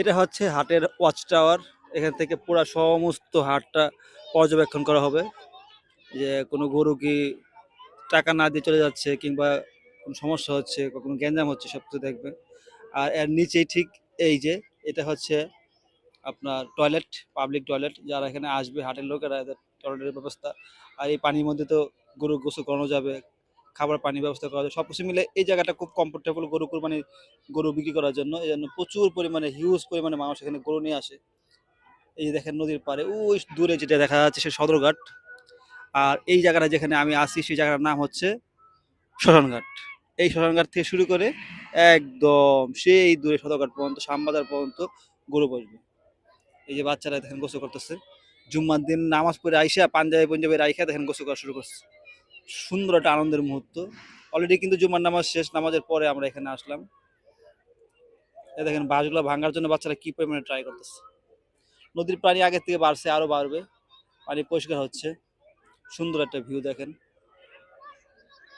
এটা হচ্ছে হাটের ওয়াচ টাওয়ার। এখান থেকে পুরা সমস্ত হাটটা পর্যবেক্ষণ করা হবে। যে কোনো গরু কি টাকা না দিয়ে চলে যাচ্ছে কিংবা কোনো সমস্যা হচ্ছে, কখনো গ্যাঞ্জাম হচ্ছে সবকিছু দেখবে। আর এর নিচেই ঠিক এই যে এটা হচ্ছে আপনার টয়লেট, পাবলিক টয়লেট। যারা এখানে আসবে হাটের লোকেরা এদের টয়লেটের ব্যবস্থা। আর এই পানির মধ্যে তো গরু গোসল করানো যাবে, খাবার পানির ব্যবস্থা করা যাবে। সবকিছু মিলে এই জায়গাটা খুব কমফোর্টেবল গরু কুরবানি, গরু বিক্রি করার জন্য। এই জন্য প্রচুর পরিমাণে হিউজ পরিমাণে মানুষ এখানে গরু নিয়ে আসে। এই যে দেখেন নদীর পাড়ে ওই দূরে যেটা দেখা যাচ্ছে সে সদরঘাট। আর এই জায়গাটা যেখানে আমি আছি সেই জায়গাটার নাম হচ্ছে শ্মশানঘাট। এই শ্মশানঘাট থেকে শুরু করে একদম সেই দূরে সদরঘাট পর্যন্ত, শ্যামবাজার পর্যন্ত গরু বসবে। এই যে বাচ্চারা দেখেন গোসল করতেছে, জুম্মার দিন নামাজ পড়ে আইসা পাঞ্জাবি পঞ্জাবি রাইখা দেখেন গোসল করা শুরু করছে। সুন্দর একটা আনন্দের মুহূর্ত। অলরেডি কিন্তু জুম্মার নামাজ শেষ, নামাজের পরে আমরা এখানে আসলাম। এই দেখেন বাঁশগুলো ভাঙার জন্য বাচ্চারা কি পরিমাণে ট্রাই করতেছে। নদীর পানি আগের থেকে বাড়ছে, আরো বাড়বে। পানি পরিষ্কার হচ্ছে, সুন্দর একটা ভিউ দেখেন।